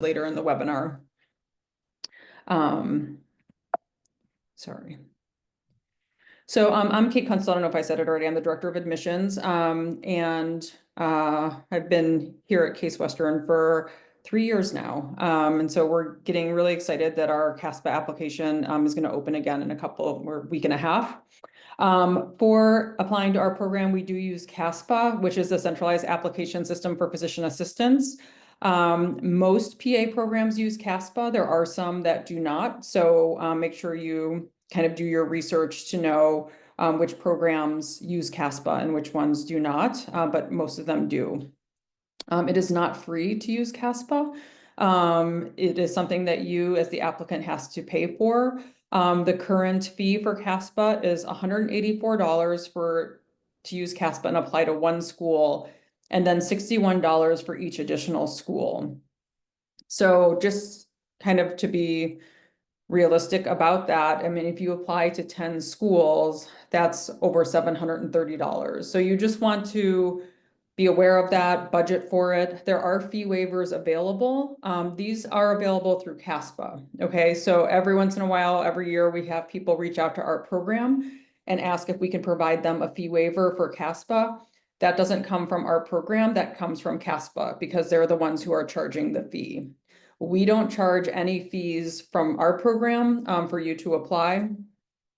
later in the webinar. Sorry. So I'm Kate Kunstler. I don't know if I said it already. I'm the Director of Admissions, and I've been here at Case Western for 3 years now. And so we're getting really excited that our CASPA application is going to open again in a week and a half. For applying to our program, we do use CASPA, which is the centralized application system for physician assistants. Most PA programs use CASPA. There are some that do not. So make sure you kind of do your research to know which programs use CASPA and which ones do not, but most of them do. It is not free to use CASPA. It is something that you as the applicant has to pay for. The current fee for CASPA is $184 to use CASPA and apply to one school, and then $61 for each additional school. So just kind of to be realistic about that, I mean, if you apply to 10 schools, that's over $730. So you just want to be aware of that, budget for it. There are fee waivers available. These are available through CASPA. Okay, so every once in a while, every year, we have people reach out to our program and ask if we can provide them a fee waiver for CASPA. That doesn't come from our program, that comes from CASPA because they're the ones who are charging the fee. We don't charge any fees from our program for you to apply.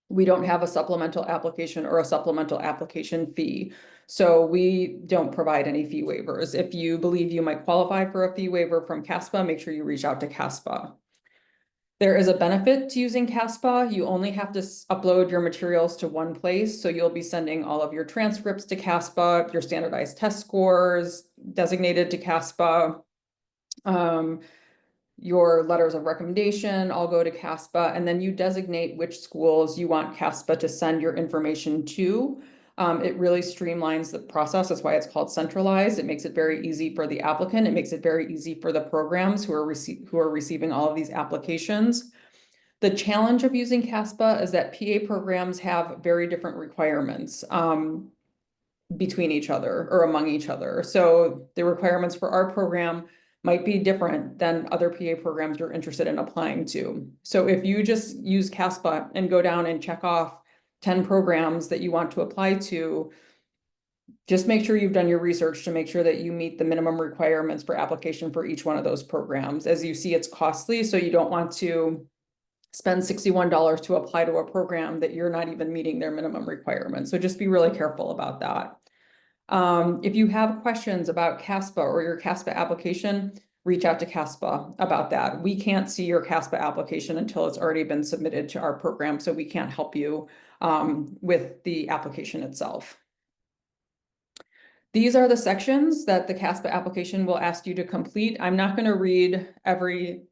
We don't have a supplemental application or a supplemental application fee. So we don't provide any fee waivers. If you believe you might qualify for a fee waiver from CASPA, make sure you reach out to CASPA. There is a benefit to using CASPA. You only have to upload your materials to one place. So you'll be sending all of your transcripts to CASPA, your standardized test scores designated to CASPA. Your letters of recommendation all go to CASPA, and then you designate which schools you want CASPA to send your information to. It really streamlines the process. That's why it's called centralized. It makes it very easy for the applicant. It makes it very easy for the programs who are receiving all of these applications. The challenge of using CASPA is that PA programs have very different requirements between each other or among each other. So the requirements for our program might be different than other PA programs you're interested in applying to. So if you just use CASPA and go down and check off 10 programs that you want to apply to, just make sure you've done your research to make sure that you meet the minimum requirements for application for each one of those programs. As you see, it's costly, so you don't want to spend $61 to apply to a program that you're not even meeting their minimum requirements. So just be really careful about that. If you have questions about CASPA or your CASPA application, reach out to CASPA about that. We can't see your CASPA application until it's already been submitted to our program, so we can't help you with the application itself. These are the sections that the CASPA application will ask you to complete. I'm not going to read every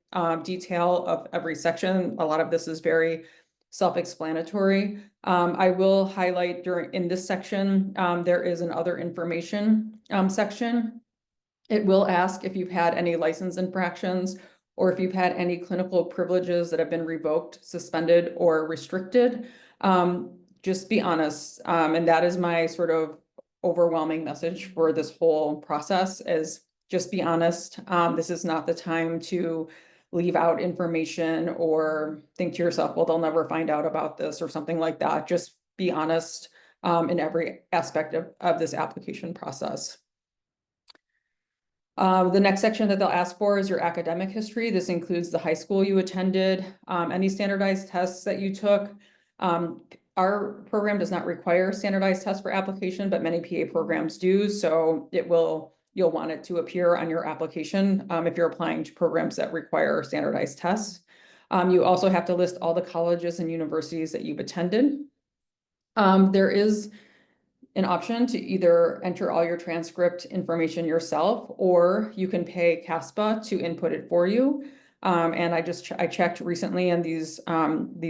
detail of every section. A lot of this is very self-explanatory. I will highlight in this section, there is an other information section. It will ask if you've had any license infractions or if you've had any clinical privileges that have been revoked, suspended, or restricted. Just be honest. And that is my sort of overwhelming message for this whole process is just be honest. This is not the time to leave out information or think to yourself, well, they'll never find out about this or something like that. Just be honest in every aspect of this application process. The next section that they'll ask for is your academic history. This includes the high school you attended, any standardized tests that you took. Our program does not require standardized tests for application, but many PA programs do. So you'll want it to appear on your application if you're applying to programs that require standardized tests. You also have to list all the colleges and universities that you've attended. There is an option to either enter all your transcript information yourself, or you can pay CASPA to input it for you. And I checked recently, and these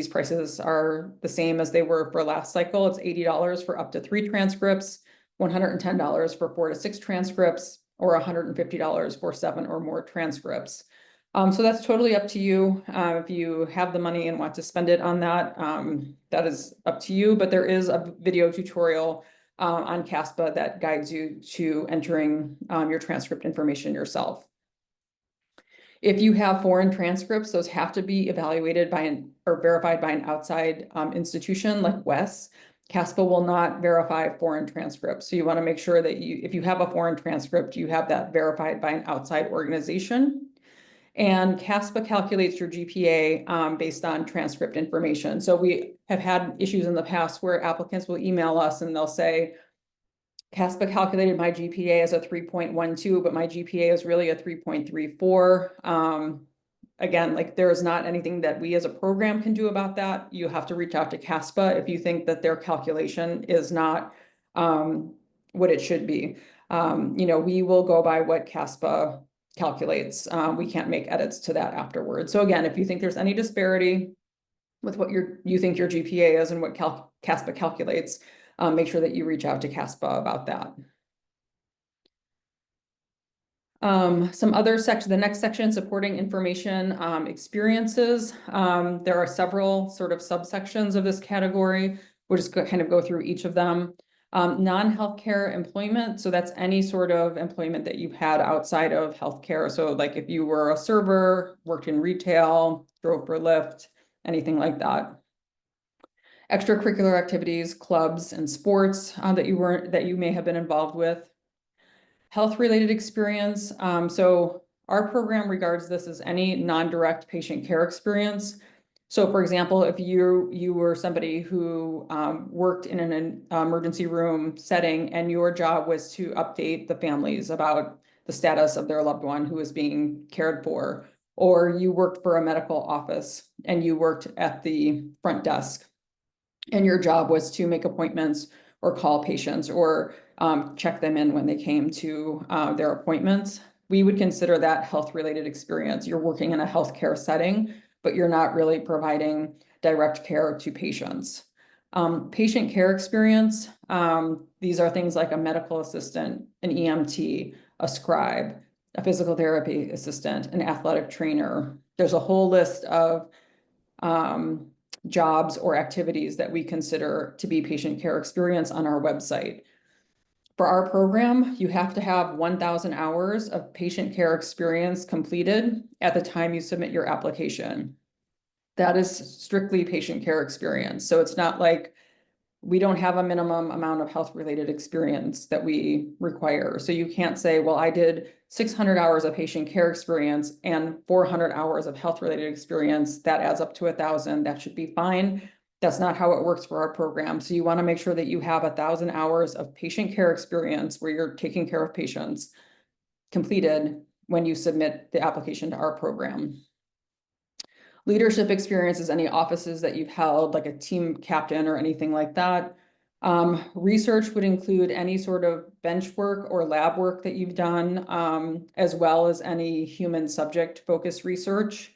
prices are the same as they were for last cycle. It's $80 for up to 3 transcripts, $110 for 4 to 6 transcripts, or $150 for 7 or more transcripts. So that's totally up to you. If you have the money and want to spend it on that, that is up to you. But there is a video tutorial on CASPA that guides you to entering your transcript information yourself. If you have foreign transcripts, those have to be evaluated by or verified by an outside institution like WES. CASPA will not verify foreign transcripts. So you want to make sure that if you have a foreign transcript, you have that verified by an outside organization. And CASPA calculates your GPA based on transcript information. So we have had issues in the past where applicants will email us and they'll say, CASPA calculated my GPA as a 3.12, but my GPA is really a 3.34. Again, like there is not anything that we as a program can do about that. You have to reach out to CASPA if you think that their calculation is not what it should be. We will go by what CASPA calculates. We can't make edits to that afterwards. So again, if you think there's any disparity with what you think your GPA is and what CASPA calculates, make sure that you reach out to CASPA about that. Some other section, the next section, supporting information experiences. There are several sort of subsections of this category. We'll just kind of go through each of them. Non-healthcare employment. So that's any sort of employment that you've had outside of healthcare. So like if you were a server, worked in retail, drove for Lyft, anything like that. Extracurricular activities, clubs and sports that you may have been involved with. Health-related experience. So our program regards this as any non-direct patient care experience. So for example, if you were somebody who worked in an emergency room setting and your job was to update the families about the status of their loved one who was being cared for, or you worked for a medical office and you worked at the front desk and your job was to make appointments or call patients or check them in when they came to their appointments, we would consider that health-related experience. You're working in a healthcare setting, but you're not really providing direct care to patients. Patient care experience, these are things like a medical assistant, an EMT, a scribe, a physical therapy assistant, an athletic trainer. There's a whole list of jobs or activities that we consider to be patient care experience on our website. For our program, you have to have 1,000 hours of patient care experience completed at the time you submit your application. That is strictly patient care experience. So it's not like we don't have a minimum amount of health-related experience that we require. So you can't say, well, I did 600 hours of patient care experience and 400 hours of health-related experience. That adds up to 1,000. That should be fine. That's not how it works for our program. So you want to make sure that you have 1,000 hours of patient care experience where you're taking care of patients completed when you submit the application to our program. Leadership experience is any offices that you've held, like a team captain or anything like that. Research would include any sort of bench work or lab work that you've done, as well as any human subject focused research.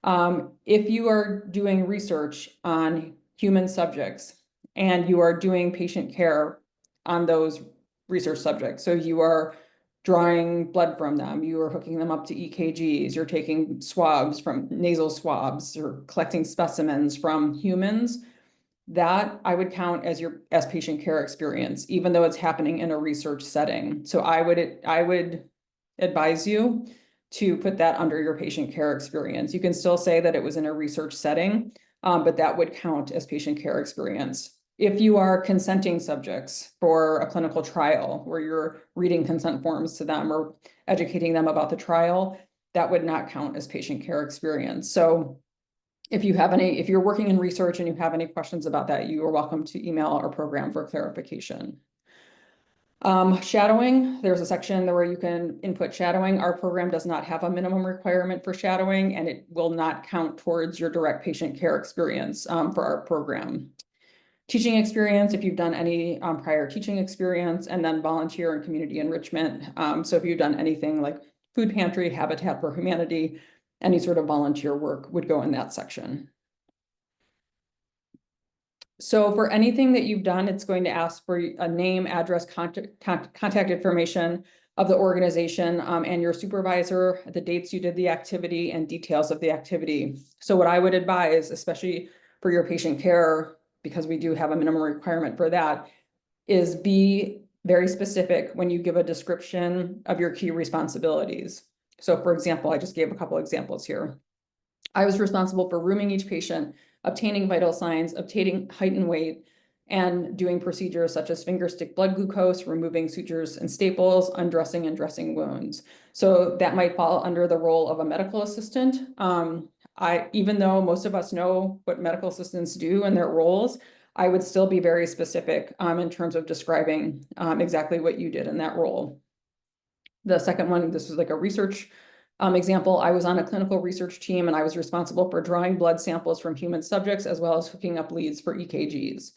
If you are doing research on human subjects and you are doing patient care on those research subjects, so you are drawing blood from them, you are hooking them up to EKGs, you're taking swabs from nasal swabs or collecting specimens from humans, that I would count as patient care experience, even though it's happening in a research setting. So I would advise you to put that under your patient care experience. You can still say that it was in a research setting, but that would count as patient care experience. If you are consenting subjects for a clinical trial where you're reading consent forms to them or educating them about the trial, that would not count as patient care experience. So if you're working in research and you have any questions about that, you are welcome to email our program for clarification. Shadowing, there's a section where you can input shadowing. Our program does not have a minimum requirement for shadowing, and it will not count towards your direct patient care experience for our program. Teaching experience, if you've done any prior teaching experience, and then volunteer and community enrichment. So if you've done anything like food pantry, Habitat for Humanity, any sort of volunteer work would go in that section. So for anything that you've done, it's going to ask for a name, address, contact information of the organization and your supervisor, the dates you did the activity, and details of the activity. So what I would advise, especially for your patient care, because we do have a minimum requirement for that, is be very specific when you give a description of your key responsibilities. So for example, I just gave a couple examples here. I was responsible for rooming each patient, obtaining vital signs, obtaining height and weight, and doing procedures such as finger stick blood glucose, removing sutures and staples, undressing and dressing wounds. So that might fall under the role of a medical assistant. Even though most of us know what medical assistants do and their roles, I would still be very specific in terms of describing exactly what you did in that role. The second one, this was like a research example. I was on a clinical research team and I was responsible for drawing blood samples from human subjects as well as hooking up leads for EKGs.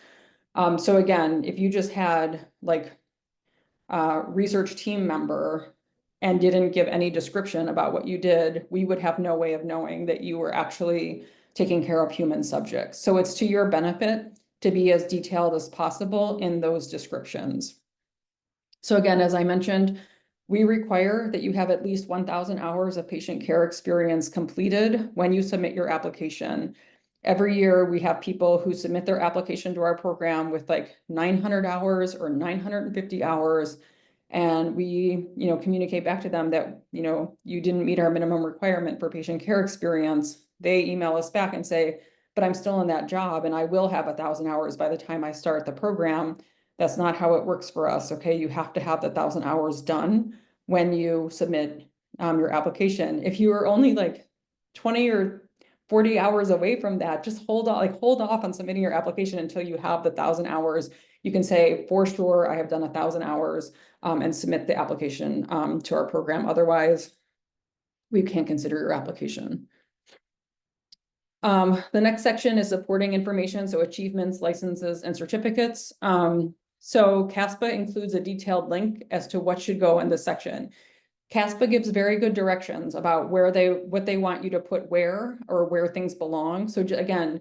So again, if you just had like a research team member and didn't give any description about what you did, we would have no way of knowing that you were actually taking care of human subjects. So it's to your benefit to be as detailed as possible in those descriptions. So again, as I mentioned, we require that you have at least 1,000 hours of patient care experience completed when you submit your application. Every year, we have people who submit their application to our program with like 900 hours or 950 hours. And we, communicate back to them that, you didn't meet our minimum requirement for patient care experience. They email us back and say, but I'm still in that job and I will have 1,000 hours by the time I start the program. That's not how it works for us. Okay, you have to have the 1,000 hours done when you submit your application. If you are only like 20 or 40 hours away from that, just hold off on submitting your application until you have the 1,000 hours. You can say, for sure, I have done 1,000 hours and submit the application to our program. Otherwise, we can't consider your application. The next section is supporting information, so achievements, licenses, and certificates. So CASPA includes a detailed link as to what should go in this section. CASPA gives very good directions about what they want you to put where or where things belong. So again,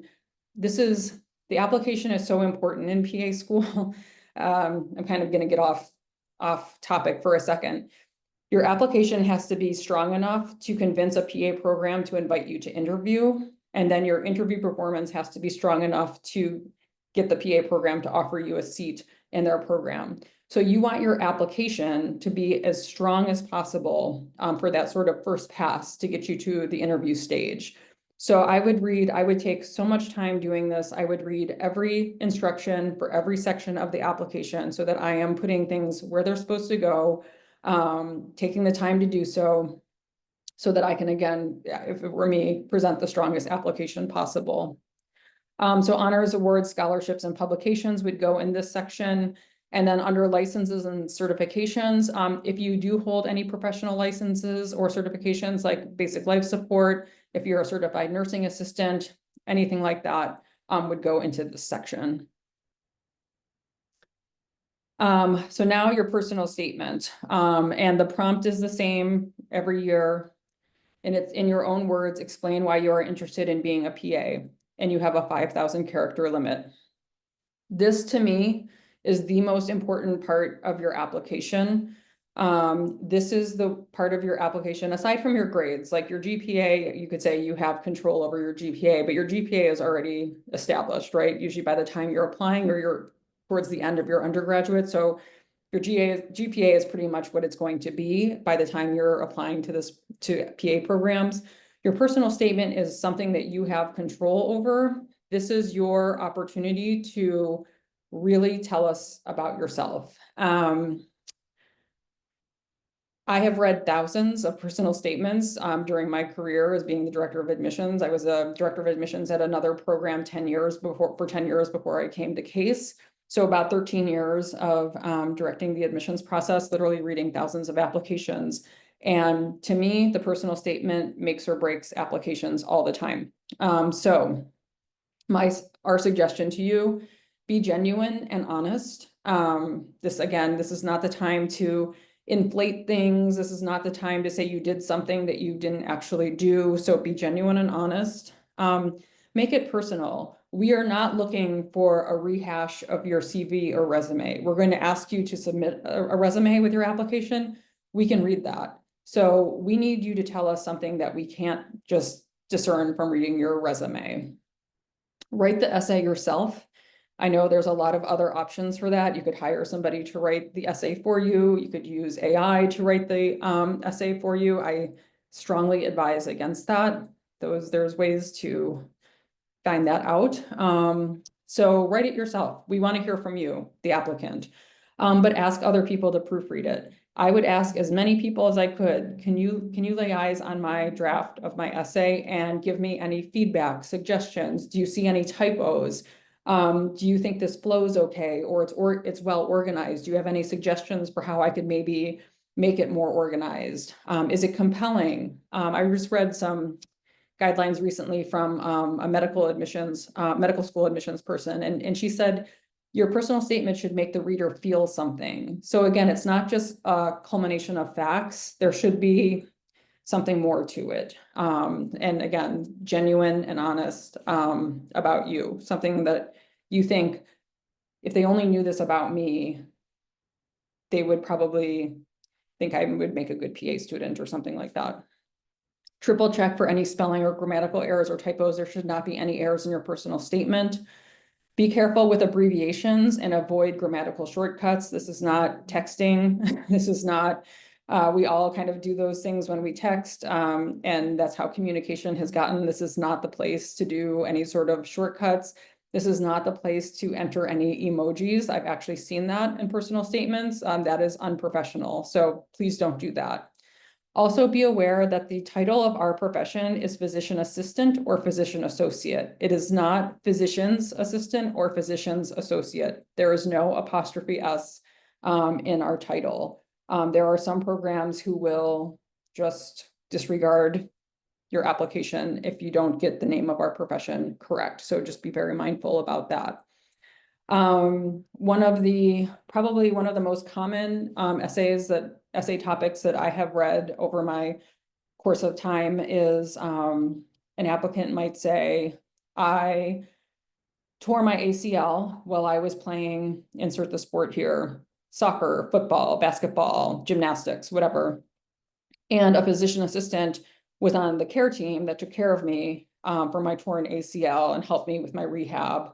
the application is so important in PA school. I'm kind of going to get off topic for a second. Your application has to be strong enough to convince a PA program to invite you to interview. And then your interview performance has to be strong enough to get the PA program to offer you a seat in their program. So you want your application to be as strong as possible for that sort of first pass to get you to the interview stage. So I would take so much time doing this. I would read every instruction for every section of the application so that I am putting things where they're supposed to go, taking the time to do so that I can, again, if it were me, present the strongest application possible. So honors, awards, scholarships, and publications would go in this section. And then under licenses and certifications, if you do hold any professional licenses or certifications like basic life support, if you're a certified nursing assistant, anything like that would go into this section. So now your personal statement, and the prompt is the same every year. And it's in your own words, explain why you are interested in being a PA, and you have a 5,000 character limit. This to me is the most important part of your application. This is the part of your application, aside from your grades, like your GPA, you could say you have control over your GPA, but your GPA is already established, right? Usually by the time you're applying or you're towards the end of your undergraduate. So your GPA is pretty much what it's going to be by the time you're applying to PA programs. Your personal statement is something that you have control over. This is your opportunity to really tell us about yourself. I have read thousands of personal statements during my career as being the director of admissions. I was a director of admissions at another program 10 years before I came to CASE. So about 13 years of directing the admissions process, literally reading thousands of applications. And to me, the personal statement makes or breaks applications all the time. So our suggestion to you, be genuine and honest. This is not the time to inflate things. This is not the time to say you did something that you didn't actually do. So be genuine and honest. Make it personal. We are not looking for a rehash of your CV or resume. We're going to ask you to submit a resume with your application. We can read that. So we need you to tell us something that we can't just discern from reading your resume. Write the essay yourself. I know there's a lot of other options for that. You could hire somebody to write the essay for you. You could use AI to write the essay for you. I strongly advise against that. There's ways to find that out. So write it yourself. We want to hear from you, the applicant, but ask other people to proofread it. I would ask as many people as I could, can you lay eyes on my draft of my essay and give me any feedback, suggestions? Do you see any typos? Do you think this flows okay, or it's well organized? Do you have any suggestions for how I could maybe make it more organized? Is it compelling? I just read some guidelines recently from a medical school admissions person, and she said, your personal statement should make the reader feel something. So again, it's not just a culmination of facts. There should be something more to it. And again, genuine and honest about you, something that you think, if they only knew this about me, they would probably think I would make a good PA student or something like that. Triple check for any spelling or grammatical errors or typos. There should not be any errors in your personal statement. Be careful with abbreviations and avoid grammatical shortcuts. This is not texting. This is not, we all kind of do those things when we text, and that's how communication has gotten. This is not the place to do any sort of shortcuts. This is not the place to enter any emojis. I've actually seen that in personal statements. That is unprofessional. So please don't do that. Also be aware that the title of our profession is physician assistant or physician associate. It is not physician's assistant or physician's associate. There is no apostrophe S in our title. There are some programs who will just disregard your application if you don't get the name of our profession correct. So just be very mindful about that. Probably one of the most common essay topics that I have read over my course of time is an applicant might say, I tore my ACL while I was playing, insert the sport here, soccer, football, basketball, gymnastics, whatever. And a physician assistant was on the care team that took care of me for my torn ACL and helped me with my rehab.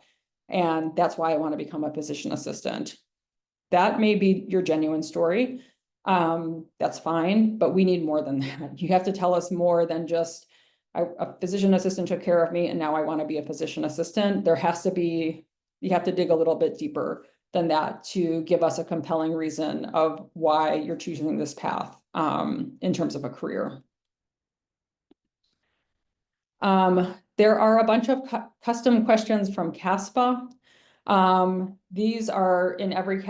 And that's why I want to become a physician assistant. That may be your genuine story. That's fine, but we need more than that. You have to tell us more than just a physician assistant took care of me and now I want to be a physician assistant. You have to dig a little bit deeper than that to give us a compelling reason of why you're choosing this path in terms of a career. There are a bunch of custom questions from CASPA. These are in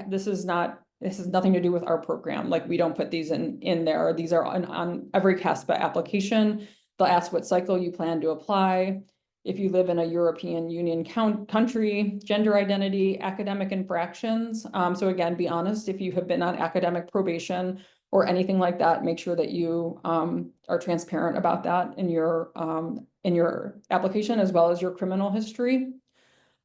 this has nothing to do with our program. Like, we don't put these in there. These are on every CASPA application. They'll ask what cycle you plan to apply, if you live in a European Union country, gender identity, academic infractions. So again, be honest. If you have been on academic probation or anything like that, make sure that you are transparent about that in your application, as well as your criminal history.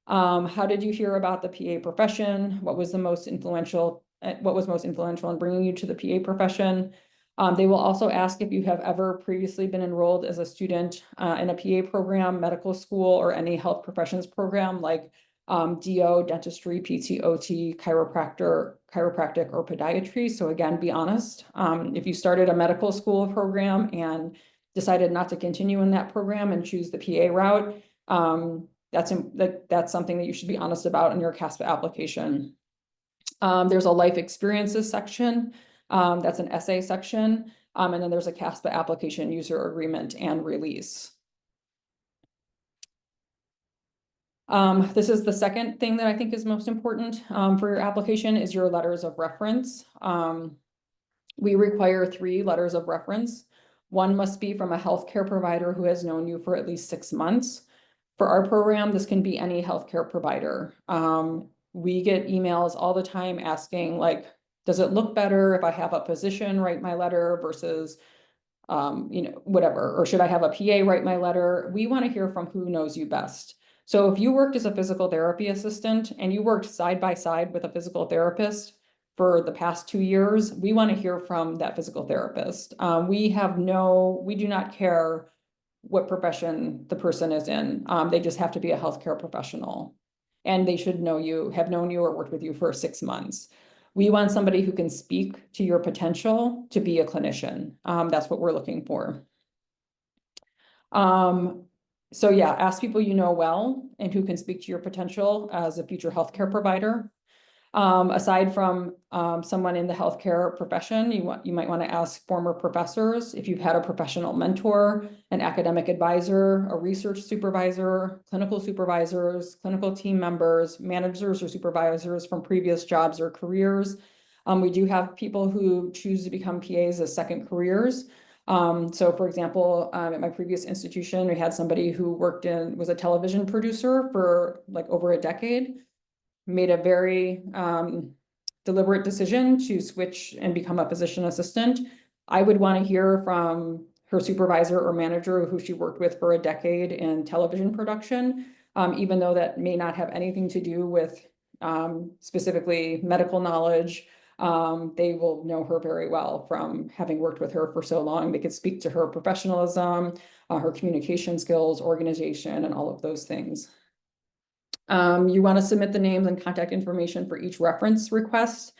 How did you hear about the PA profession? What was most influential in bringing you to the PA profession? They will also ask if you have ever previously been enrolled as a student in a PA program, medical school, or any health professions program like DO, dentistry, PT, OT, chiropractic, or podiatry. So again, be honest. If you started a medical school program and decided not to continue in that program and choose the PA route, that's something that you should be honest about in your CASPA application. There's a life experiences section. That's an essay section. And then there's a CASPA application user agreement and release. This is the second thing that I think is most important for your application is your letters of reference. We require 3 letters of reference. One must be from a healthcare provider who has known you for at least 6 months. For our program, this can be any healthcare provider. We get emails all the time asking, like, does it look better if I have a physician write my letter versus, whatever, or should I have a PA write my letter? We want to hear from who knows you best. So if you worked as a physical therapy assistant and you worked side by side with a physical therapist for the past 2 years, we want to hear from that physical therapist. We do not care what profession the person is in. They just have to be a healthcare professional. and they should know you, have known you or worked with you for 6 months. We want somebody who can speak to your potential to be a clinician. That's what we're looking for. So yeah, ask people you know well and who can speak to your potential as a future healthcare provider. Aside from someone in the healthcare profession, you might want to ask former professors if you've had a professional mentor, an academic advisor, a research supervisor, clinical supervisors, clinical team members, managers or supervisors from previous jobs or careers. We do have people who choose to become PAs as second careers. So for example, at my previous institution, we had somebody who was a television producer for like over a decade, made a very deliberate decision to switch and become a physician assistant. I would want to hear from her supervisor or manager who she worked with for a decade in television production, even though that may not have anything to do with specifically medical knowledge. They will know her very well from having worked with her for so long. They could speak to her professionalism, her communication skills, organization, and all of those things. You want to submit the names and contact information for each reference request,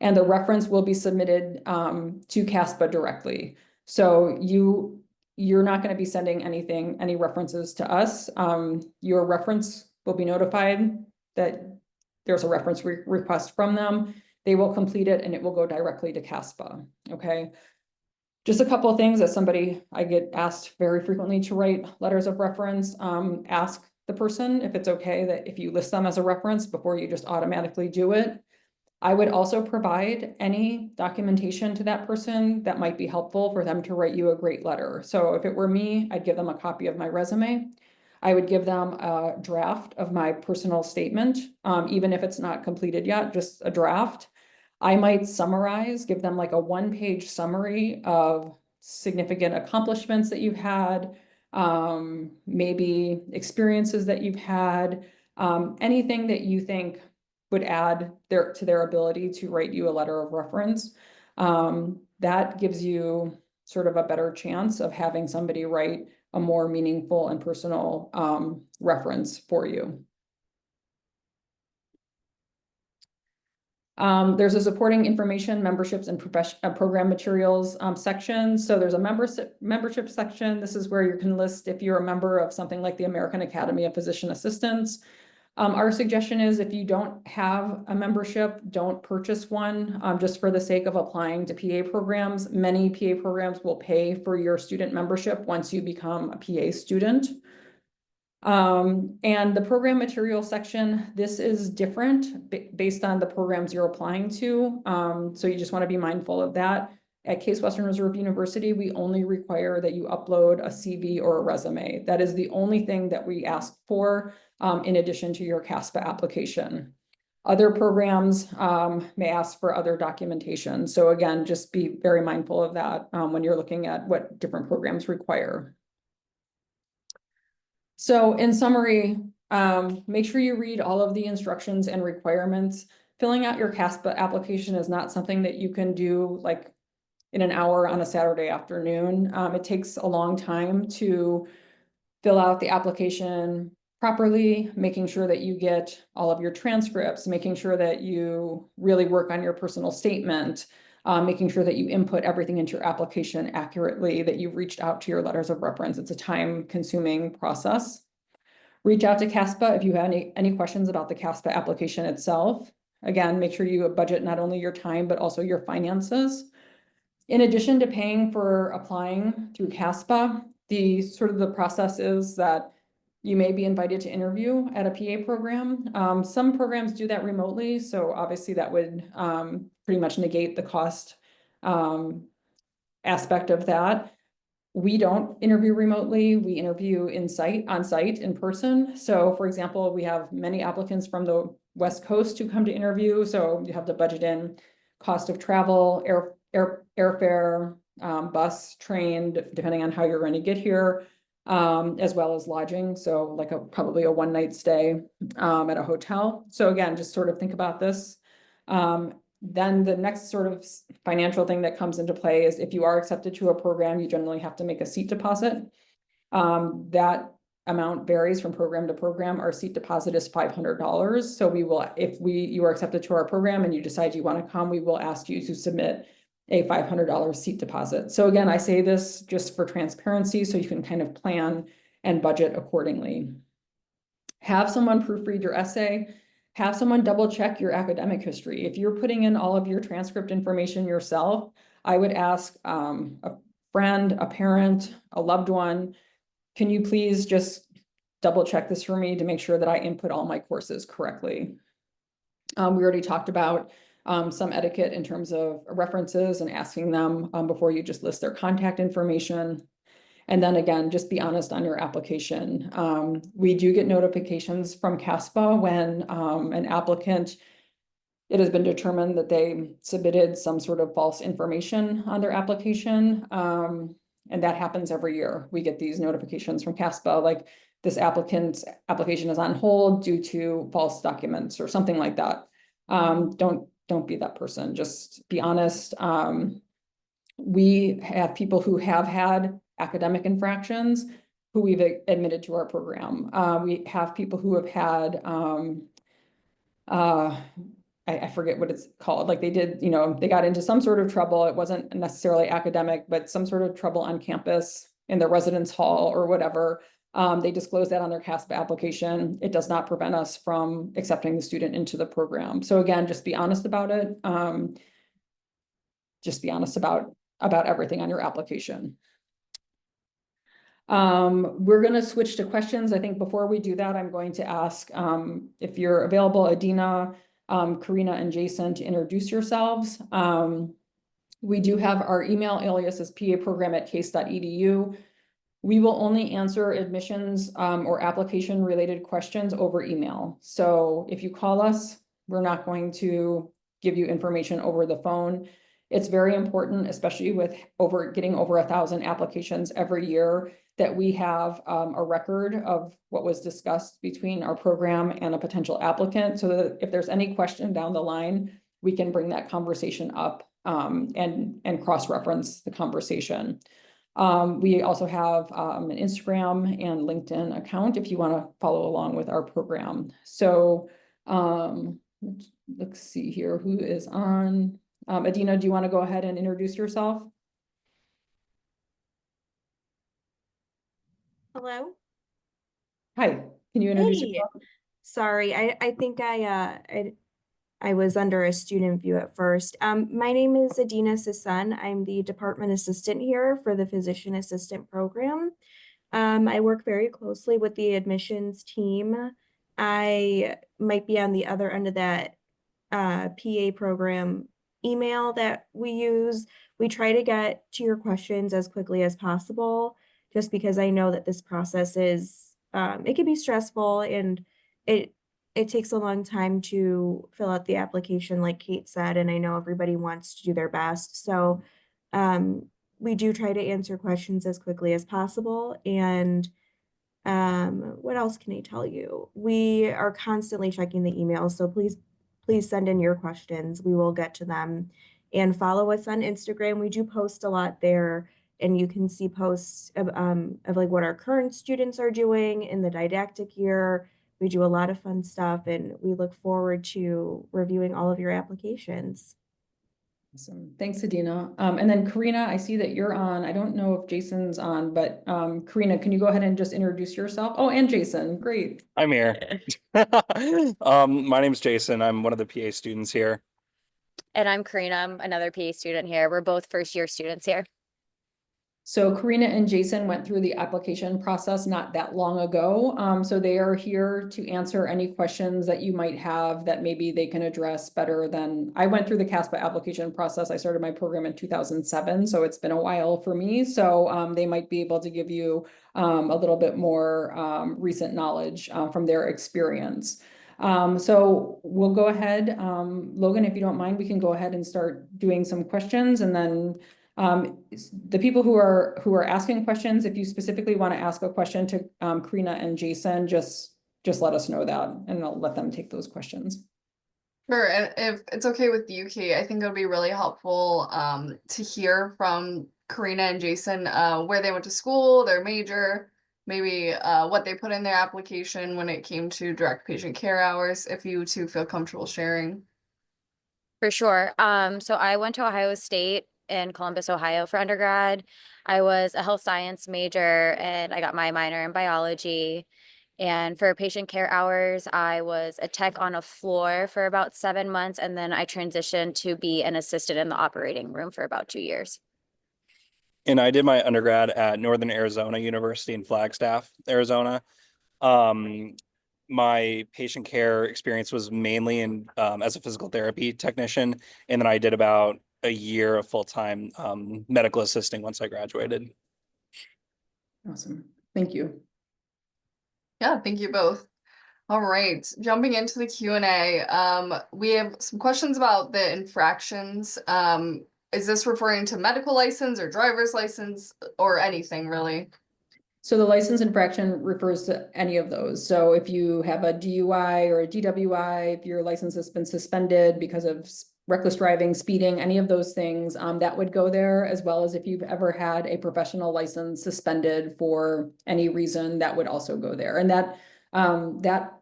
and the reference will be submitted to CASPA directly. So you're not going to be sending any references to us. Your reference will be notified that there's a reference request from them. They will complete it and it will go directly to CASPA. Okay. Just a couple of things as somebody, I get asked very frequently to write letters of reference. Ask the person if it's okay that if you list them as a reference before you just automatically do it. I would also provide any documentation to that person that might be helpful for them to write you a great letter. So if it were me, I'd give them a copy of my resume. I would give them a draft of my personal statement, even if it's not completed yet, just a draft. I might summarize, give them like a 1-page summary of significant accomplishments that you've had, maybe experiences that you've had, anything that you think would add to their ability to write you a letter of reference. That gives you sort of a better chance of having somebody write a more meaningful and personal reference for you. There's a supporting information, memberships, and program materials section. So there's a membership section. This is where you can list if you're a member of something like the American Academy of Physician Assistants. Our suggestion is if you don't have a membership, don't purchase one just for the sake of applying to PA programs. Many PA programs will pay for your student membership once you become a PA student. And the program material section, this is different based on the programs you're applying to. So you just want to be mindful of that. At Case Western Reserve University, we only require that you upload a CV or a resume. That is the only thing that we ask for in addition to your CASPA application. Other programs may ask for other documentation. So again, just be very mindful of that when you're looking at what different programs require. So in summary, make sure you read all of the instructions and requirements. Filling out your CASPA application is not something that you can do like in an hour on a Saturday afternoon. It takes a long time to fill out the application properly, making sure that you get all of your transcripts, making sure that you really work on your personal statement, making sure that you input everything into your application accurately, that you've reached out to your letters of reference. It's a time-consuming process. Reach out to CASPA if you have any questions about the CASPA application itself. Again, make sure you budget not only your time, but also your finances. In addition to paying for applying through CASPA, the process is that you may be invited to interview at a PA program. Some programs do that remotely, so obviously that would pretty much negate the cost aspect of that. We don't interview remotely, we interview on site in person. So for example, we have many applicants from the West Coast who come to interview, so you have to budget in cost of travel, airfare, bus, train, depending on how you're going to get here, as well as lodging. So like probably a 1-night stay at a hotel. So again, just sort of think about this. Then the next sort of financial thing that comes into play is if you are accepted to a program, you generally have to make a seat deposit. That amount varies from program to program. Our seat deposit is $500. So we will, if you are accepted to our program and you decide you want to come, we will ask you to submit a $500 seat deposit. So again, I say this just for transparency so you can kind of plan and budget accordingly. Have someone proofread your essay. Have someone double check your academic history. If you're putting in all of your transcript information yourself, I would ask a friend, a parent, a loved one, can you please just double check this for me to make sure that I input all my courses correctly? We already talked about some etiquette in terms of references and asking them before you just list their contact information. And then again, just be honest on your application. We do get notifications from CASPA when an applicant, it has been determined that they submitted some sort of false information on their application. And that happens every year. We get these notifications from CASPA, like this applicant's application is on hold due to false documents or something like that. Don't be that person. Just be honest. We have people who have had academic infractions who we've admitted to our program. We have people who have had, I forget what it's called. Like they did, they got into some sort of trouble. It wasn't necessarily academic, but some sort of trouble on campus in their residence hall or whatever. They disclosed that on their CASPA application. It does not prevent us from accepting the student into the program. So again, just be honest about it. Just be honest about everything on your application. We're going to switch to questions. I think before we do that, I'm going to ask if you're available, Adina, Karina, and Jason, to introduce yourselves. We do have our email alias paprogram@case.edu. We will only answer admissions or application related questions over email. So if you call us, we're not going to give you information over the phone. It's very important, especially with getting over 1,000 applications every year, that we have a record of what was discussed between our program and a potential applicant, so that if there's any question down the line, we can bring that conversation up and cross-reference the conversation. We also have an Instagram and LinkedIn account if you want to follow along with our program. So let's see here, who is on? Adina, do you want to go ahead and introduce yourself? Hello. Hi, can you introduce Hey, yourself? sorry, I think I was under a student view at first. My name is Adina Sasson. I'm the department assistant here for the physician assistant program. I work very closely with the admissions team. I might be on the other end of that PA program email that we use. We try to get to your questions as quickly as possible, just because I know that this process is, it can be stressful, and it takes a long time to fill out the application, like Kate said, and I know everybody wants to do their best. So we do try to answer questions as quickly as possible. And what else can I tell you? We are constantly checking the emails, so please send in your questions. We will get to them. And follow us on Instagram. We do post a lot there, and you can see posts of like what our current students are doing in the didactic year. We do a lot of fun stuff, and we look forward to reviewing all of your applications. Awesome. Thanks, Adina. And then Karina, I see that you're on. I don't know if Jason's on, but Karina, can you go ahead and just introduce yourself? Oh, and Jason, great. I'm here. My name's Jason. I'm one of the PA students here. And I'm Karina. I'm another PA student here. We're both first year students here. So Karina and Jason went through the application process not that long ago. So they are here to answer any questions that you might have that maybe they can address better than I went through the CASPA application process. I started my program in 2007, so it's been a while for me. So they might be able to give you a little bit more recent knowledge from their experience. So we'll go ahead. Logan, if you don't mind, we can go ahead and start doing some questions, and then the people who are asking questions, if you specifically want to ask a question to Karina and Jason, just let us know that, and I'll let them take those questions. Sure, and if it's okay with you, Kate, I think it would be really helpful to hear from Karina and Jason where they went to school, their major, maybe what they put in their application when it came to direct patient care hours, if you two feel comfortable sharing. For sure. So I went to Ohio State in Columbus, Ohio for undergrad. I was a health science major and I got my minor in biology. And for patient care hours, I was a tech on a floor for about 7 months, and then I transitioned to be an assistant in the operating room for about 2 years. And I did my undergrad at Northern Arizona University in Flagstaff, Arizona. Um, my patient care experience was mainly in as a physical therapy technician, and then I did about a year of full-time medical assisting once I graduated. Awesome. Thank you. Yeah, thank you both. All right, jumping into the Q&A, we have some questions about the infractions. Is this referring to medical license or driver's license or anything really? So the license infraction refers to any of those. So if you have a DUI or a DWI, if your license has been suspended because of reckless driving, speeding, any of those things, that would go there, as well as if you've ever had a professional license suspended for any reason, that would also go there. And that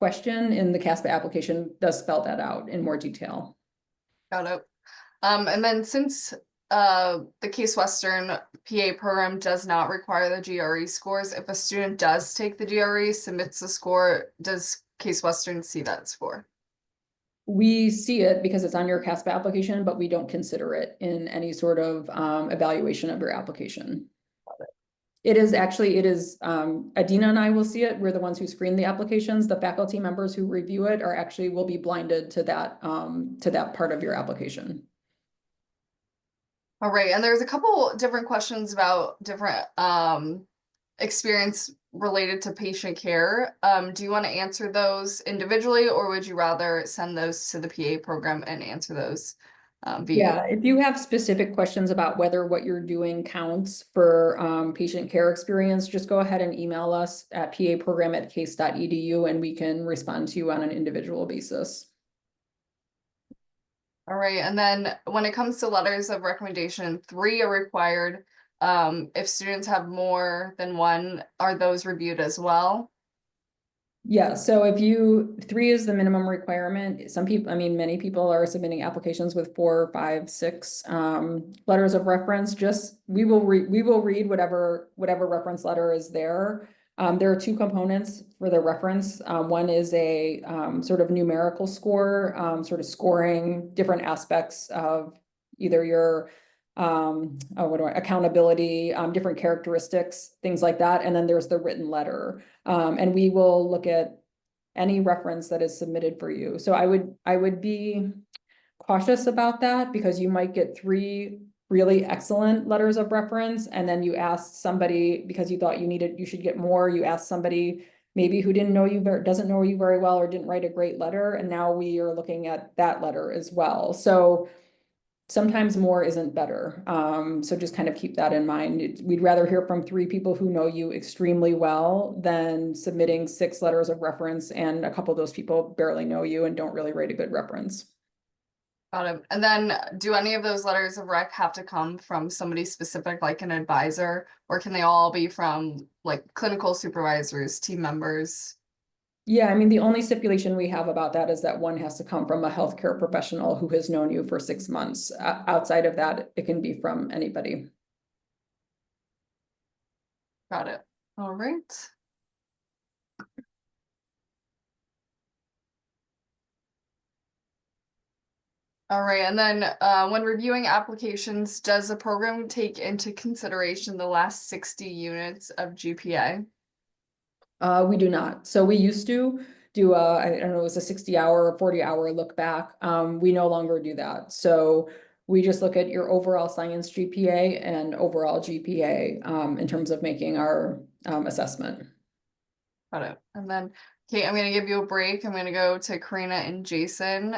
question in the CASPA application does spell that out in more detail. Got it. And then since the Case Western PA program does not require the GRE scores, if a student does take the GRE, submits the score, does Case Western see that score? We see it because it's on your CASPA application, but we don't consider it in any sort of evaluation of your application. It is Adina and I will see it. We're the ones who screen the applications. The faculty members who review it will be blinded to that part of your application. All right, and there's a couple different questions about different experience related to patient care. Do you want to answer those individually, or would you rather send those to the PA program and answer those via? Yeah, if you have specific questions about whether what you're doing counts for patient care experience, just go ahead and email us at paprogram@case.edu and we can respond to you on an individual basis. All right, and then when it comes to letters of recommendation, 3 are required. If students have more than one, are those reviewed as well? Yeah, so 3 is the minimum requirement. Some people, I mean, many people are submitting applications with 4, 5, 6 letters of reference. We will read whatever reference letter is there. There are 2 components for the reference. One is a sort of numerical score, sort of scoring different aspects of either your accountability, different characteristics, things like that. And then there's the written letter. And we will look at any reference that is submitted for you. So I would be cautious about that because you might get 3 really excellent letters of reference, and then you asked somebody because you thought you should get more. You asked somebody maybe who doesn't know you very well or didn't write a great letter, and now we are looking at that letter as well. So sometimes more isn't better. So just kind of keep that in mind. We'd rather hear from 3 people who know you extremely well than submitting 6 letters of reference and a couple of those people barely know you and don't really write a good reference. Got it. And then do any of those letters of rec have to come from somebody specific, like an advisor, or can they all be from like clinical supervisors, team members? Yeah, I mean, the only stipulation we have about that is that one has to come from a healthcare professional who has known you for 6 months. Outside of that, it can be from anybody. Got it. All right. All right, and then when reviewing applications, does the program take into consideration the last 60 units of GPA? We do not. So we used to do I don't know, it was a 60-hour or 40-hour look back. We no longer do that. So we just look at your overall science GPA and overall GPA in terms of making our assessment. Got it. And then, Kate, I'm going to give you a break. I'm going to go to Karina and Jason.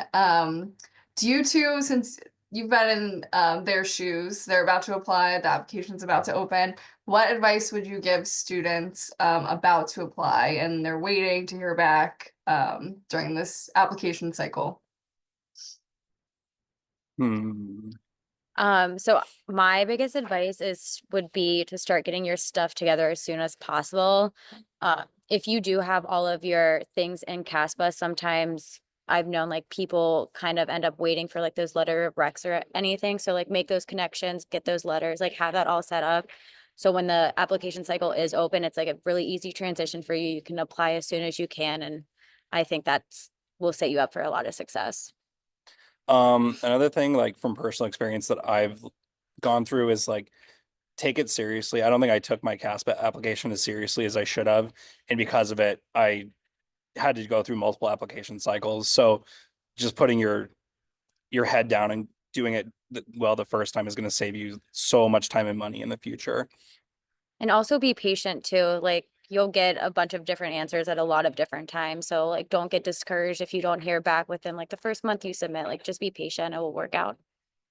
Do you two, since you've been in their shoes, they're about to apply, the application's about to open, what advice would you give students about to apply and they're waiting to hear back during this application cycle? So my biggest advice would be to start getting your stuff together as soon as possible. If you do have all of your things in CASPA, sometimes I've known like people kind of end up waiting for like those letter of recs or anything. So like make those connections, get those letters, like have that all set up. So when the application cycle is open, it's like a really easy transition for you. You can apply as soon as you can. And I think that's will set you up for a lot of success. Another thing, like from personal experience that I've gone through is like take it seriously. I don't think I took my CASPA application as seriously as I should have. And because of it, I had to go through multiple application cycles. So just putting your head down and doing it well the first time is going to save you so much time and money in the future. And also be patient too. Like you'll get a bunch of different answers at a lot of different times. So like don't get discouraged if you don't hear back within like the first month you submit. Like just be patient. It will work out.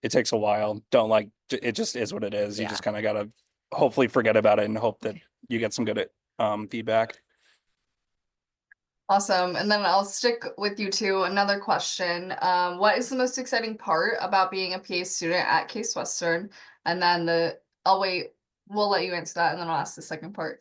It takes a while. Don't like it, just is what it is. You Yeah. just kind of gotta hopefully forget about it and hope that you get some good feedback. Awesome. And then I'll stick with you too. Another question. What is the most exciting part about being a PA student at Case Western? And then I'll wait, we'll let you answer that and then I'll ask the second part.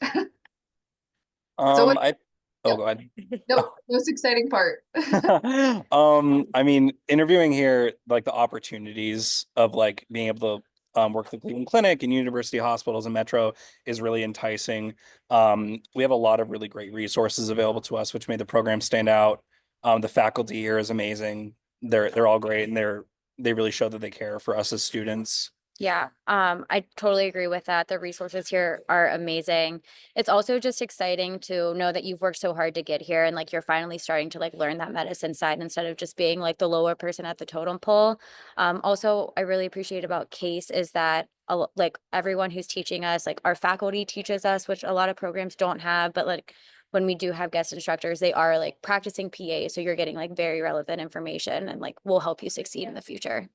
So what, Go ahead. no, most exciting part. I mean, interviewing here, like the opportunities of like being able to work at the Cleveland Clinic and university hospitals and Metro is really enticing. We have a lot of really great resources available to us, which made the program stand out. The faculty here is amazing. They're all great and they really show that they care for us as students. Yeah, I totally agree with that. The resources here are amazing. It's also just exciting to know that you've worked so hard to get here and like you're finally starting to like learn that medicine side instead of just being like the lower person at the totem pole. Also, I really appreciate about CASE is that like everyone who's teaching us, like our faculty teaches us, which a lot of programs don't have, but like when we do have guest instructors, they are like practicing PA. So you're getting like very relevant information and like will help you succeed in the future.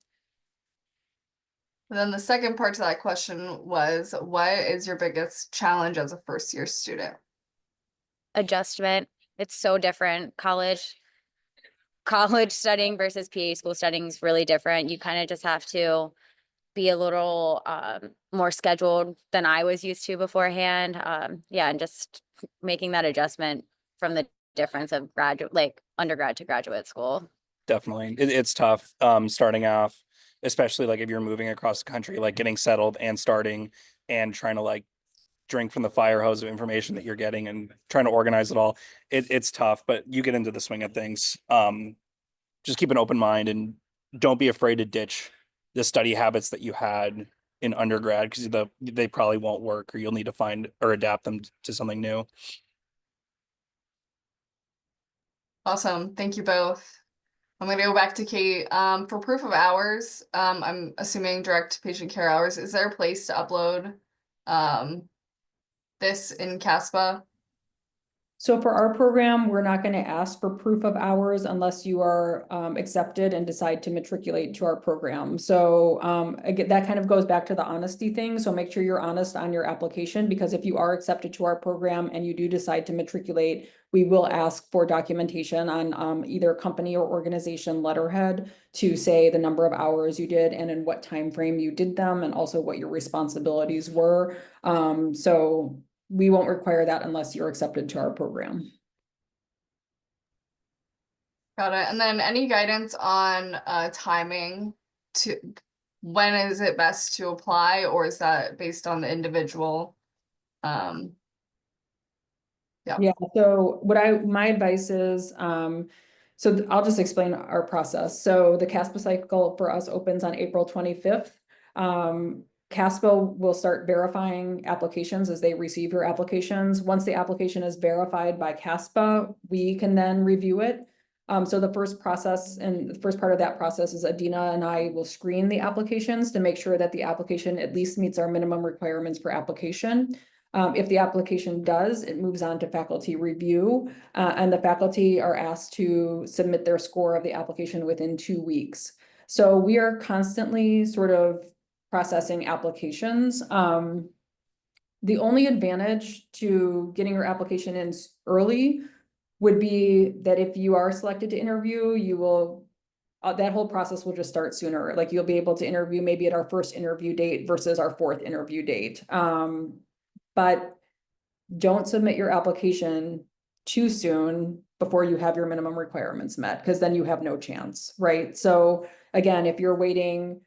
And then the second part to that question was, what is your biggest challenge as a first year student? Adjustment. It's so different. College studying versus PA school studying is really different. You kind of just have to be a little more scheduled than I was used to beforehand. Yeah, and just making that adjustment from the difference of undergrad to graduate school. Definitely. It's tough starting off, especially like if you're moving across the country, like getting settled and starting and trying to like drink from the fire hose of information that you're getting and trying to organize it all. It's tough, but you get into the swing of things. Just keep an open mind and don't be afraid to ditch the study habits that you had in undergrad because they probably won't work or you'll need to find or adapt them to something new. Awesome. Thank you both. I'm going to go back to Kate. For proof of hours, I'm assuming direct patient care hours. Is there a place to upload this in CASPA? So for our program, we're not going to ask for proof of hours unless you are accepted and decide to matriculate to our program. So again, that kind of goes back to the honesty thing. So make sure you're honest on your application, because if you are accepted to our program and you do decide to matriculate, we will ask for documentation on either company or organization letterhead to say the number of hours you did and in what time frame you did them, and also what your responsibilities were. So we won't require that unless you're accepted to our program. Got it. And then any guidance on timing to when is it best to apply, or is that based on the individual? Yeah, so my advice is, so I'll just explain our process. So the CASPA cycle for us opens on April 25th. CASPA will start verifying applications as they receive your applications. Once the application is verified by CASPA, we can then review it. So the first process and the first part of that process is Adina and I will screen the applications to make sure that the application at least meets our minimum requirements for application. If the application does, it moves on to faculty review, and the faculty are asked to submit their score of the application within 2 weeks. So we are constantly sort of processing applications. The only advantage to getting your application in early would be that if you are selected to interview, you will that whole process will just start sooner. Like you'll be able to interview maybe at our first interview date versus our fourth interview date. But don't submit your application too soon before you have your minimum requirements met, because then you have no chance, right? So again, if you're waiting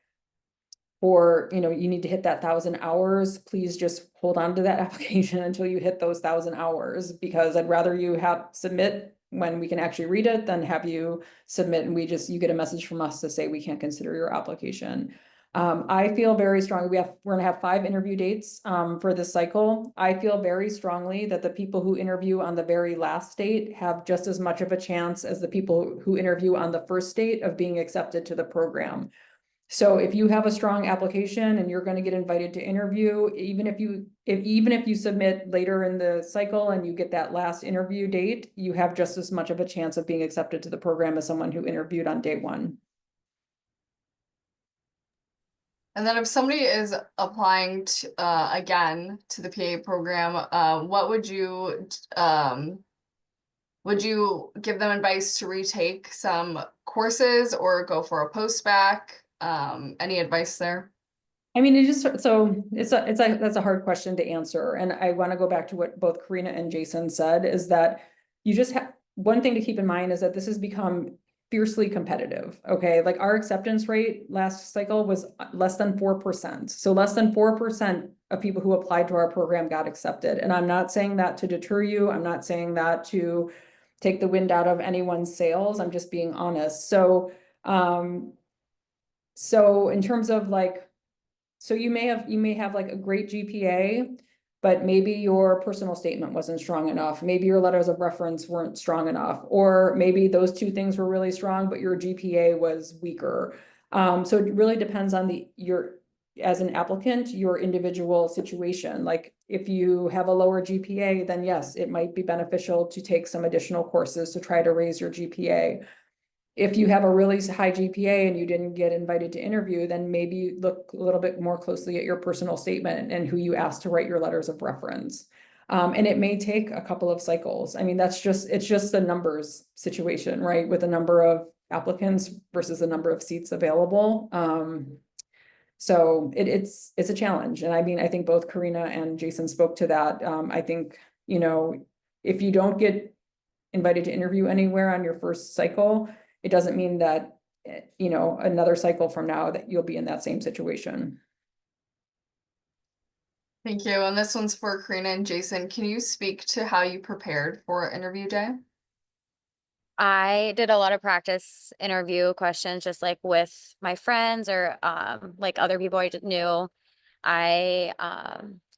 for, you need to hit that 1,000 hours, please just hold on to that application until you hit those 1,000 hours, because I'd rather you have submit when we can actually read it than have you submit and you get a message from us to say we can't consider your application. I feel very strongly, we're gonna have 5 interview dates for this cycle. I feel very strongly that the people who interview on the very last date have just as much of a chance as the people who interview on the first date of being accepted to the program. So if you have a strong application and you're going to get invited to interview, even if you submit later in the cycle and you get that last interview date, you have just as much of a chance of being accepted to the program as someone who interviewed on day 1. And then if somebody is applying to, again to the PA program, what would you give them advice to retake some courses or go for a post-bac? Any advice there? I mean, that's a hard question to answer. And I want to go back to what both Karina and Jason said, is that you just have, one thing to keep in mind is that this has become fiercely competitive. Okay. Like our acceptance rate last cycle was less than 4%. So less than 4% of people who applied to our program got accepted. And I'm not saying that to deter you. I'm not saying that to take the wind out of anyone's sails. I'm just being honest. So in terms of like, so you may have like a great GPA, but maybe your personal statement wasn't strong enough. Maybe your letters of reference weren't strong enough, or maybe those 2 things were really strong, but your GPA was weaker. So it really depends on as an applicant, your individual situation. Like if you have a lower GPA, then yes, it might be beneficial to take some additional courses to try to raise your GPA. If you have a really high GPA and you didn't get invited to interview, then maybe look a little bit more closely at your personal statement and who you asked to write your letters of reference. And it may take a couple of cycles. I mean, it's just the numbers situation, right? With the number of applicants versus the number of seats available. So it's a challenge. And I mean, I think both Karina and Jason spoke to that. I think, if you don't get invited to interview anywhere on your first cycle, it doesn't mean that, another cycle from now that you'll be in that same situation. Thank you. And this one's for Karina and Jason. Can you speak to how you prepared for interview day? I did a lot of practice interview questions just like with my friends or like other people I just knew. I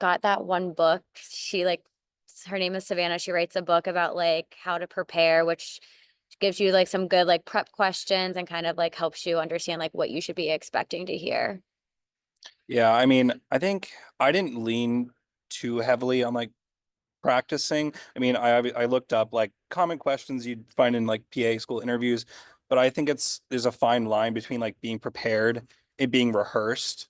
got that one book. Her name is Savannah. She writes a book about like how to prepare, which gives you like some good like prep questions and kind of like helps you understand like what you should be expecting to hear. Yeah, I mean, I think I didn't lean too heavily on like practicing. I mean, I looked up like common questions you'd find in like PA school interviews, but I think there's a fine line between like being prepared and being rehearsed,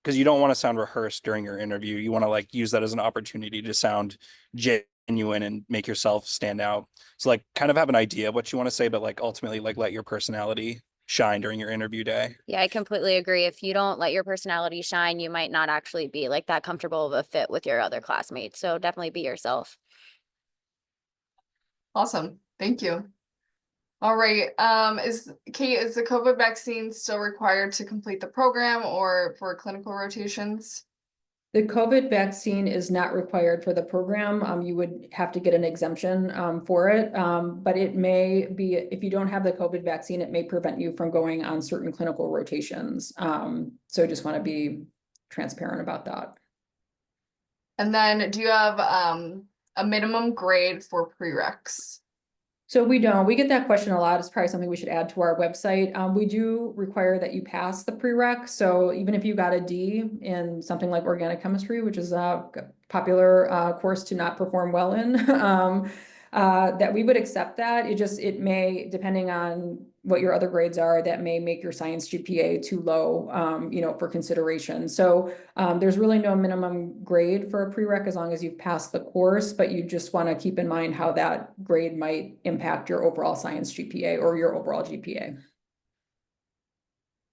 because you don't want to sound rehearsed during your interview. You want to like use that as an opportunity to sound genuine and make yourself stand out. So like kind of have an idea of what you want to say, but like ultimately like let your personality shine during your interview day. Yeah, I completely agree. If you don't let your personality shine, you might not actually be like that comfortable of a fit with your other classmates. So definitely be yourself. Awesome. Thank you. All right. Is the COVID vaccine still required to complete the program or for clinical rotations? The COVID vaccine is not required for the program. You would have to get an exemption for it. But it may be, if you don't have the COVID vaccine, it may prevent you from going on certain clinical rotations. So I just want to be transparent about that. And then do you have a minimum grade for prereqs? So we don't. We get that question a lot. It's probably something we should add to our website. We do require that you pass the prereq. So even if you got a D in something like organic chemistry, which is a popular course to not perform well in, that we would accept that. It may, depending on what your other grades are, that may make your science GPA too low, for consideration. So there's really no minimum grade for a prereq as long as you've passed the course, but you just want to keep in mind how that grade might impact your overall science GPA or your overall GPA.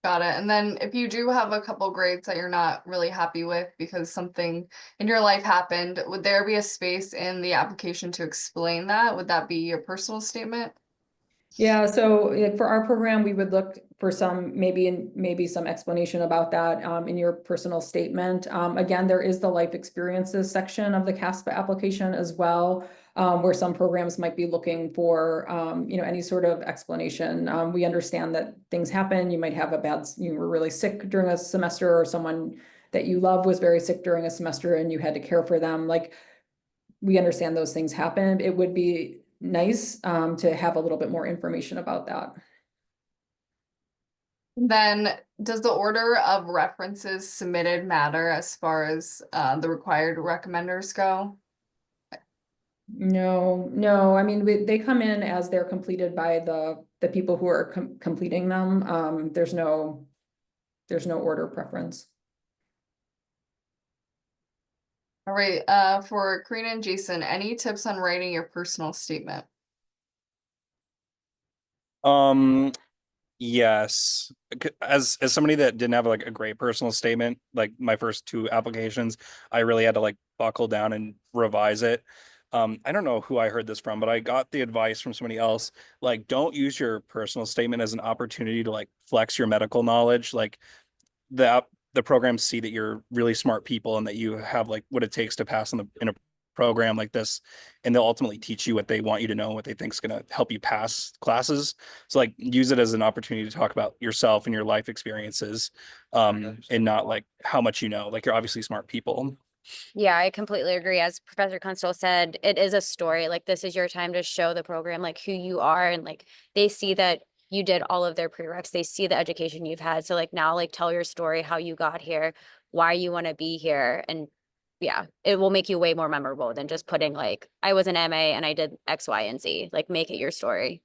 Got it. And then if you do have a couple grades that you're not really happy with because something in your life happened, would there be a space in the application to explain that? Would that be your personal statement? Yeah, so for our program, we would look for some, maybe some explanation about that in your personal statement. Again, there is the life experiences section of the CASPA application as well, where some programs might be looking for, any sort of explanation. We understand that things happen. You might have you were really sick during a semester, or someone that you love was very sick during a semester and you had to care for them. Like, we understand those things happen. It would be nice to have a little bit more information about that. Then does the order of references submitted matter as far as the required recommenders go? No, I mean, they come in as they're completed by the people who are completing them. There's no order preference. All right, for Karina and Jason, any tips on writing your personal statement? Yes. As somebody that didn't have like a great personal statement, like my first two applications, I really had to like buckle down and revise it. I don't know who I heard this from, but I got the advice from somebody else, like, don't use your personal statement as an opportunity to like flex your medical knowledge. Like, the programs see that you're really smart people and that you have like what it takes to pass in a program like this, and they'll ultimately teach you what they want you to know, what they think is going to help you pass classes. So like, use it as an opportunity to talk about yourself and your life experiences, and not like how much you know. Like, you're obviously smart people. Yeah, I completely agree. As Professor Kunstler said, it is a story. Like, this is your time to show the program like who you are, and like they see that you did all of their prereqs. They see the education you've had. So like, now like tell your story, how you got here, why you want to be here. And yeah, it will make you way more memorable than just putting like, I was an MA and I did X, Y, and Z. Like, make it your story.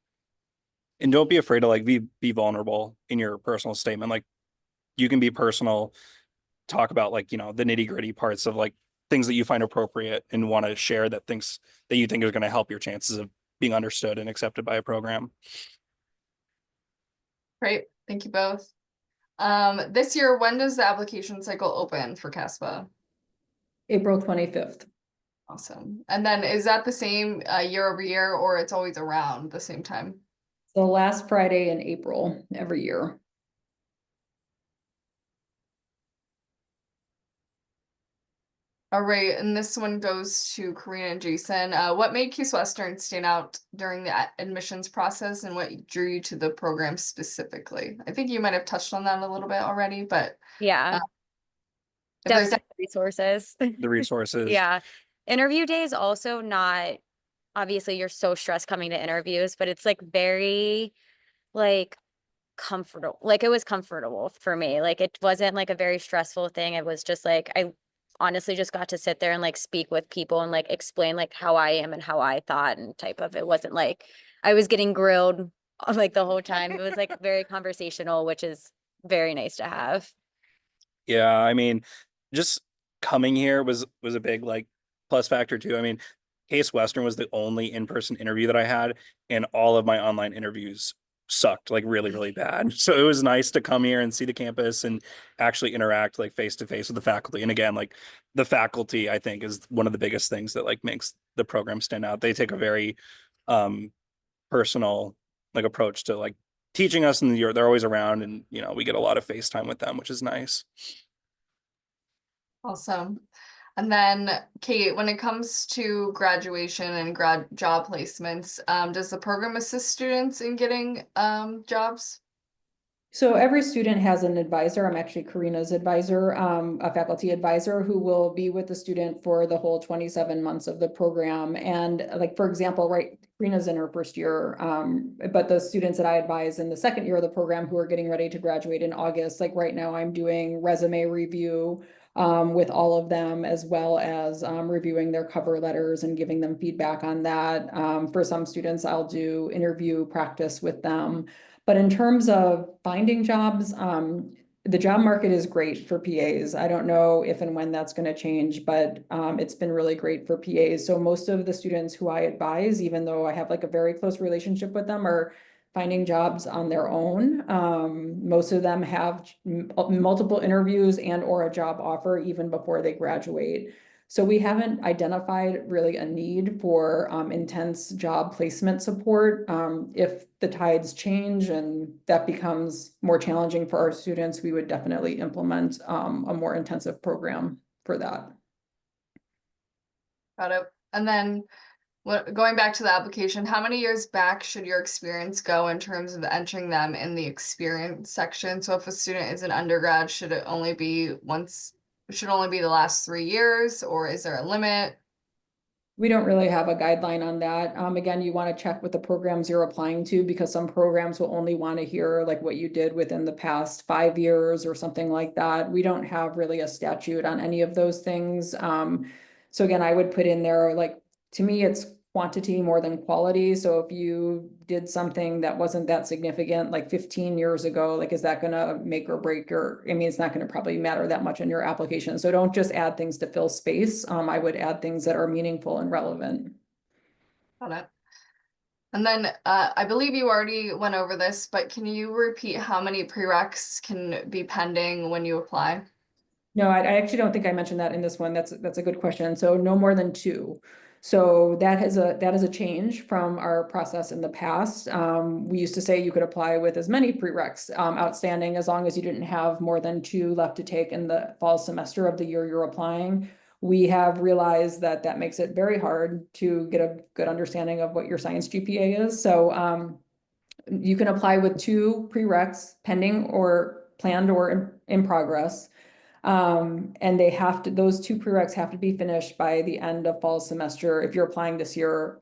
And don't be afraid to like be vulnerable in your personal statement. Like, you can be personal, talk about like, the nitty-gritty parts of like things that you find appropriate and want to share, that things that you think are going to help your chances of being understood and accepted by a program. Great, thank you both. This year, when does the application cycle open for CASPA? April 25th. Awesome. And then is that the same year over year, or it's always around the same time? The last Friday in April every year. All right, and this one goes to Karina and Jason. What made Case Western stand out during the admissions process, and what drew you to the program specifically? I think you might have touched on that a little bit already, but Yeah, if there's definitely resources. The resources. Yeah. Interview day is also not, obviously you're so stressed coming to interviews, but it's like very like comfortable. Like, it was comfortable for me. Like, it wasn't like a very stressful thing. It was just like, I honestly just got to sit there and like speak with people and like explain like how I am and how I thought, and type of, it wasn't like I was getting grilled like the whole time. It was like very conversational, which is very nice to have. Yeah, I mean, just coming here was a big like plus factor too. I mean, Case Western was the only in-person interview that I had, and all of my online interviews sucked like really, really bad. So it was nice to come here and see the campus and actually interact like face to face with the faculty. And again, like, the faculty, I think, is one of the biggest things that like makes the program stand out. They take a very personal like approach to like teaching us, and they're always around, and we get a lot of face time with them, which is nice. awesome. And then, Kate, when it comes to graduation and grad job placements, does the program assist students in getting jobs? So every student has an advisor. I'm actually Karina's advisor, a faculty advisor who will be with the student for the whole 27 months of the program. And like, for example, right, Karina's in her first year, but the students that I advise in the second year of the program who are getting ready to graduate in August, like right now I'm doing resume review with all of them, as well as reviewing their cover letters and giving them feedback on that. For some students, I'll do interview practice with them. But in terms of finding jobs, the job market is great for PAs. I don't know if and when that's going to change, but it's been really great for PAs. So most of the students who I advise, even though I have like a very close relationship with them, are finding jobs on their own. Most of them have multiple interviews and or a job offer even before they graduate. So we haven't identified really a need for intense job placement support. If the tides change and that becomes more challenging for our students, we would definitely implement a more intensive program for that. Got it. And then going back to the application, how many years back should your experience go in terms of entering them in the experience section? So if a student is an undergrad, should it only be the last 3 years, or is there a limit? We don't really have a guideline on that. Again, you want to check with the programs you're applying to, because some programs will only want to hear like what you did within the past 5 years or something like that. We don't have really a statute on any of those things. So again, I would put in there, like, to me, it's quantity more than quality. So if you did something that wasn't that significant, like 15 years ago, like, is that gonna make or break your, I mean, it's not gonna probably matter that much in your application. So don't just add things to fill space. I would add things that are meaningful and relevant. Got it. And then I believe you already went over this, but can you repeat how many prereqs can be pending when you apply? No, I actually don't think I mentioned that in this one. That's a good question. So no more than 2. So that is a change from our process in the past. We used to say you could apply with as many prereqs outstanding as long as you didn't have more than 2 left to take in the fall semester of the year you're applying. We have realized that that makes it very hard to get a good understanding of what your science GPA is. So you can apply with 2 prereqs pending or planned or in progress. And those 2 prereqs have to be finished by the end of fall semester if you're applying this year.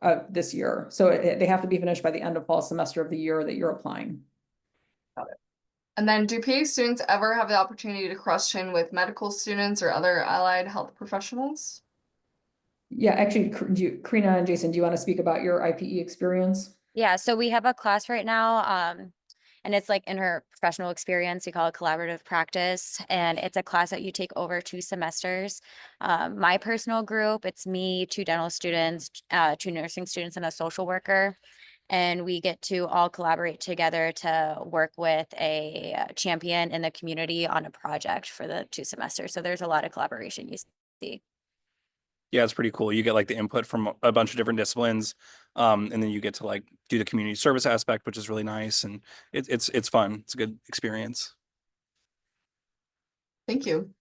So they have to be finished by the end of fall semester of the year that you're applying. Got it. And then do PA students ever have the opportunity to cross-train with medical students or other allied health professionals? Yeah, actually, Karina and Jason, do you want to speak about your IPE experience? Yeah, so we have a class right now, and it's like in her professional experience, we call it collaborative practice, and it's a class that you take over 2 semesters. My personal group, it's me, 2 dental students, 2 nursing students, and a social worker. And we get to all collaborate together to work with a champion in the community on a project for the 2 semesters. So there's a lot of collaboration you see. Yeah, it's pretty cool. You get like the input from a bunch of different disciplines. And then you get to like do the community service aspect, which is really nice. And it's fun. It's a good experience. Thank you.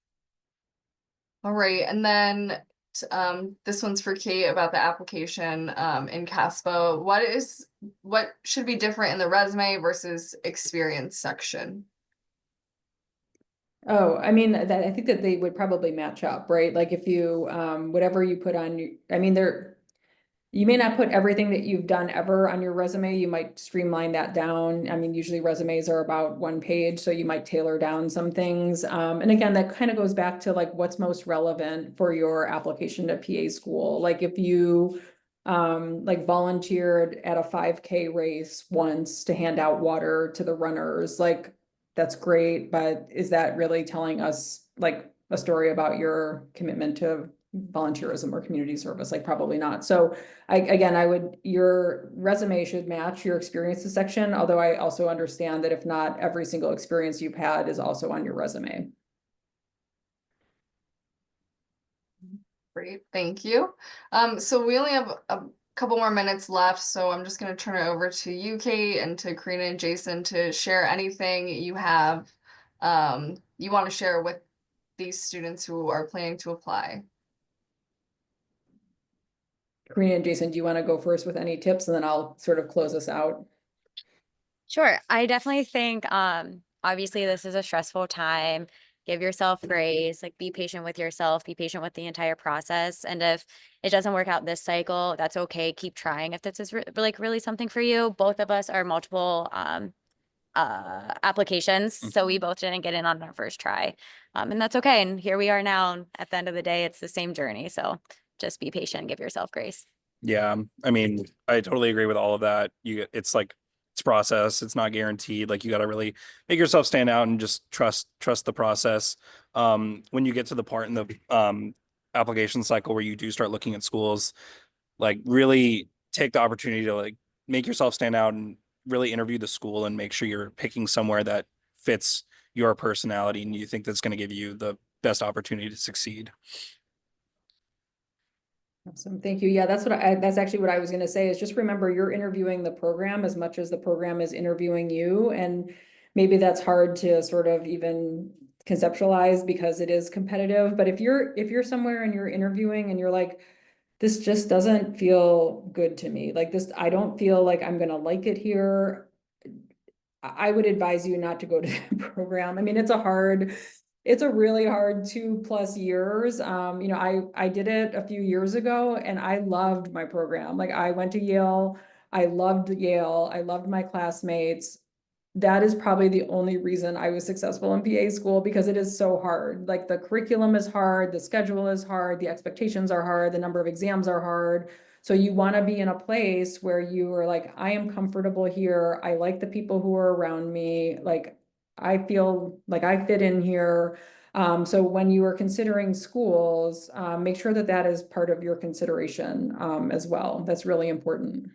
All right, and then this one's for Kate about the application in CASPA. What should be different in the resume versus experience section? Oh, I mean, I think that they would probably match up, right? Like if you, whatever you put on, I mean, you may not put everything that you've done ever on your resume. You might streamline that down. I mean, usually resumes are about 1 page, so you might tailor down some things. And again, that kind of goes back to like what's most relevant for your application to PA school. Like if you like volunteered at a 5K race once to hand out water to the runners, like that's great, but is that really telling us like a story about your commitment to volunteerism or community service? Like probably not. So your resume should match your experiences section, although I also understand that if not every single experience you've had is also on your resume. Great, thank you. So we only have a couple more minutes left, so I'm just going to turn it over to you, Kate, and to Karina and Jason to share anything you have you want to share with these students who are planning to apply. Karina and Jason, do you want to go first with any tips, and then I'll sort of close us out? Sure. I definitely think, obviously this is a stressful time. Give yourself grace, like be patient with yourself, be patient with the entire process. And if it doesn't work out this cycle, that's okay. Keep trying. If this is like really something for you, both of us are multiple, applications. So we both didn't get in on our first try. And that's okay. And here we are now. And at the end of the day, it's the same journey. So just be patient and give yourself grace. Yeah. I mean, I totally agree with all of that. It's like, it's process. It's not guaranteed. Like you got to really make yourself stand out and just trust the process. When you get to the part in the application cycle where you do start looking at schools, like really take the opportunity to like make yourself stand out and really interview the school and make sure you're picking somewhere that fits your personality and you think that's going to give you the best opportunity to succeed. Awesome, thank you. Yeah, that's actually what I was gonna say, is just remember you're interviewing the program as much as the program is interviewing you. And maybe that's hard to sort of even conceptualize because it is competitive. But if you're somewhere and you're interviewing and you're like, this just doesn't feel good to me, like this, I don't feel like I'm gonna like it here, I would advise you not to go to the program. I mean, it's a really hard 2+ years. You know, I did it a few years ago and I loved my program. Like I went to Yale, I loved Yale, I loved my classmates. That is probably the only reason I was successful in PA school, because it is so hard. Like the curriculum is hard, the schedule is hard, the expectations are hard, the number of exams are hard. So you want to be in a place where you are like, I am comfortable here. I like the people who are around me. Like I feel like I fit in here. So when you are considering schools, make sure that that is part of your consideration as well. That's really important.